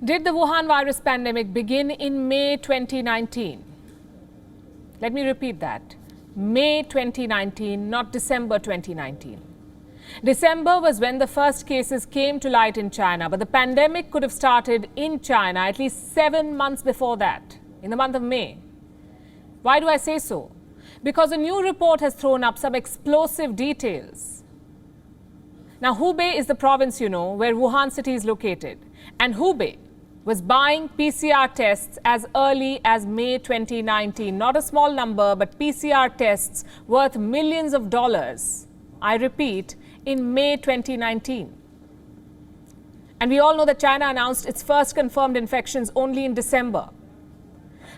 Did the Wuhan virus pandemic begin in May 2019? Let me repeat that. May 2019, not December 2019. December was when the first cases came to light in China, but the pandemic could have started in China at least 7 months before that, in the month of May. Why do I say so? Because a new report has thrown up some explosive details. Now, Hubei is the province, where Wuhan city is located. And Hubei was buying PCR tests as early as May 2019. Not a small number, but PCR tests worth millions of dollars. I repeat, in May 2019. And we all know that China announced its first confirmed infections only in December.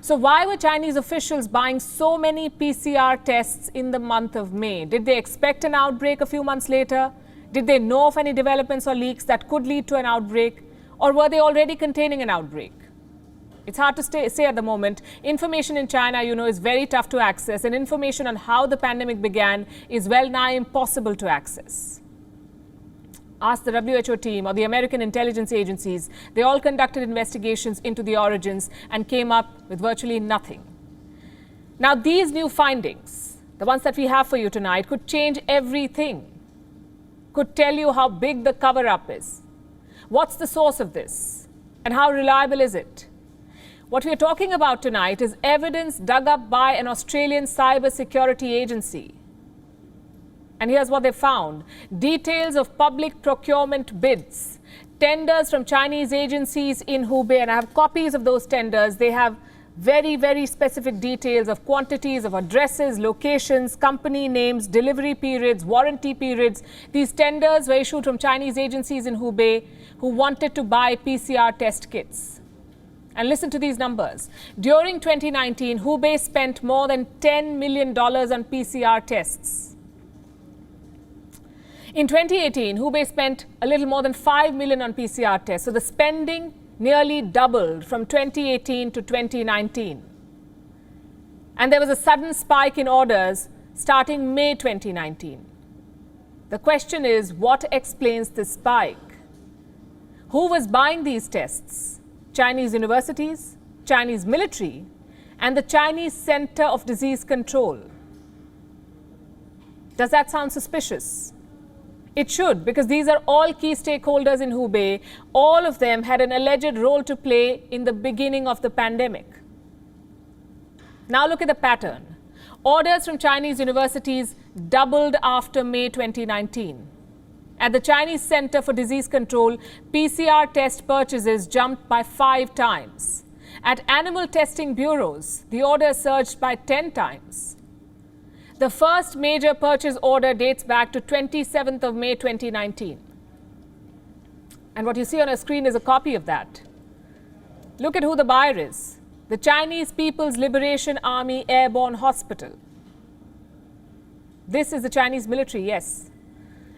So why were Chinese officials buying so many PCR tests in the month of May? Did they expect an outbreak a few months later? Did they know of any developments or leaks that could lead to an outbreak? Or were they already containing an outbreak? It's hard to say at the moment. Information in China, is very tough to access, and information on how the pandemic began is well nigh impossible to access. Ask the WHO team or the American intelligence agencies. They all conducted investigations into the origins and came up with virtually nothing. Now, these new findings, the ones that we have for you tonight, could change everything, could tell you how big the cover-up is. What's the source of this? And how reliable is it? What we're talking about tonight is evidence dug up by an Australian cybersecurity agency. And here's what they found. Details of public procurement bids, tenders from Chinese agencies in Hubei. And I have copies of those tenders. They have very, very specific details of quantities, of addresses, locations, company names, delivery periods, warranty periods. These tenders were issued from Chinese agencies in Hubei who wanted to buy PCR test kits. And listen to these numbers. During 2019, Hubei spent more than $10 million on PCR tests. In 2018, Hubei spent a little more than $5 million on PCR tests. So the spending nearly doubled from 2018 to 2019. And there was a sudden spike in orders starting May 2019. The question is, what explains this spike? Who was buying these tests? Chinese universities, Chinese military, and the Chinese Center of Disease Control. Does that sound suspicious? It should, because these are all key stakeholders in Hubei. All of them had an alleged role to play in the beginning of the pandemic. Now look at the pattern. Orders from Chinese universities doubled after May 2019. At the Chinese Center for Disease Control, PCR test purchases jumped by 5 times. At animal testing bureaus, the orders surged by 10 times. The first major purchase order dates back to 27th of May 2019. And what you see on a screen is a copy of that. Look at who the buyer is. The Chinese People's Liberation Army Airborne Hospital. This is the Chinese military, yes.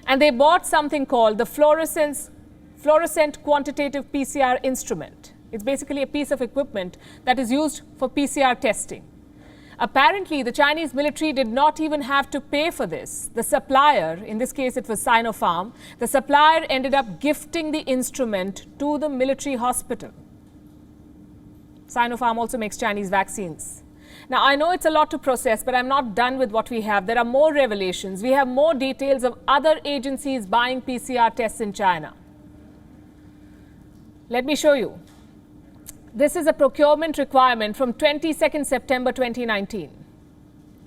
And they bought something called the fluorescent quantitative PCR instrument. It's basically a piece of equipment that is used for PCR testing. Apparently, the Chinese military did not even have to pay for this. The supplier, in this case it was Sinopharm, the supplier ended up gifting the instrument to the military hospital. Sinopharm also makes Chinese vaccines. Now, I know it's a lot to process, but I'm not done with what we have. There are more revelations. We have more details of other agencies buying PCR tests in China. Let me show you. This is a procurement requirement from 22nd September 2019.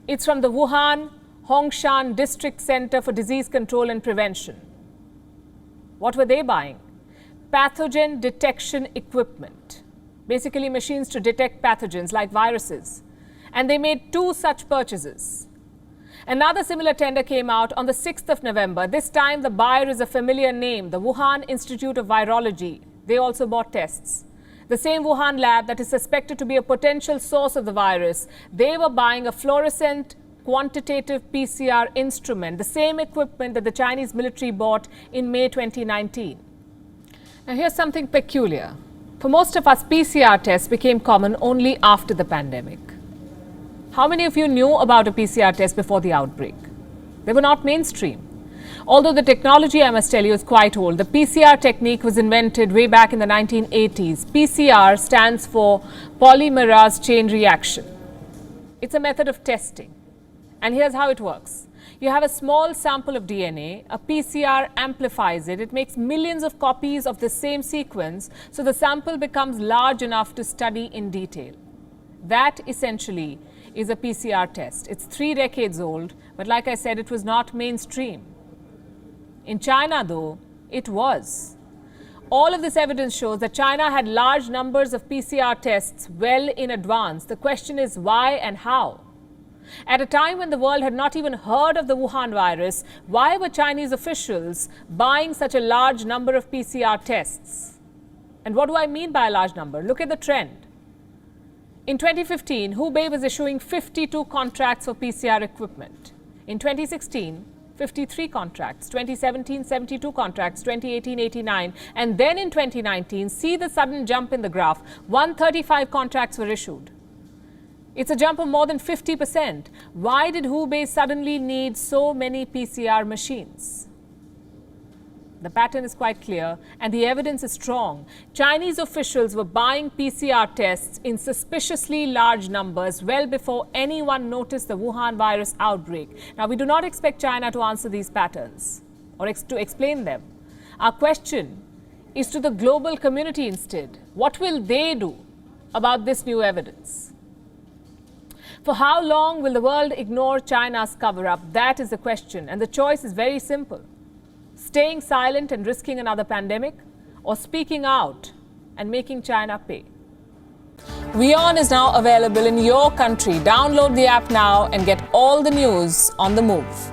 It's from the Wuhan Hongshan District Center for Disease Control and Prevention. What were they buying? Pathogen detection equipment. Basically machines to detect pathogens like viruses. And they made 2 such purchases. Another similar tender came out on the 6th of November. This time the buyer is a familiar name, the Wuhan Institute of Virology. They also bought tests. The same Wuhan lab that is suspected to be a potential source of the virus, they were buying a fluorescent quantitative PCR instrument, the same equipment that the Chinese military bought in May 2019. Now here's something peculiar. For most of us, PCR tests became common only after the pandemic. How many of you knew about a PCR test before the outbreak? They were not mainstream. Although the technology, I must tell you, is quite old. The PCR technique was invented way back in the 1980s. PCR stands for polymerase chain reaction. It's a method of testing. And here's how it works. You have a small sample of DNA, a PCR amplifies it, it makes millions of copies of the same sequence, so the sample becomes large enough to study in detail. That essentially is a PCR test. It's 3 decades old, but like I said, it was not mainstream. In China, though, it was. All of this evidence shows that China had large numbers of PCR tests well in advance. The question is why and how? At a time when the world had not even heard of the Wuhan virus, why were Chinese officials buying such a large number of PCR tests? And what do I mean by a large number? Look at the trend. In 2015, Hubei was issuing 52 contracts for PCR equipment. In 2016, 53 contracts, 2017, 72 contracts, 2018, 89, and then in 2019, see the sudden jump in the graph, 135 contracts were issued. It's a jump of more than 50%. Why did Hubei suddenly need so many PCR machines? The pattern is quite clear and the evidence is strong. Chinese officials were buying PCR tests in suspiciously large numbers well before anyone noticed the Wuhan virus outbreak. Now, we do not expect China to answer these patterns or to explain them. Our question is to the global community instead. What will they do about this new evidence? For how long will the world ignore China's cover-up? That is the question, and the choice is very simple. Staying silent and risking another pandemic, or speaking out and making China pay. WION is now available in your country. Download the app now and get all the news on the move.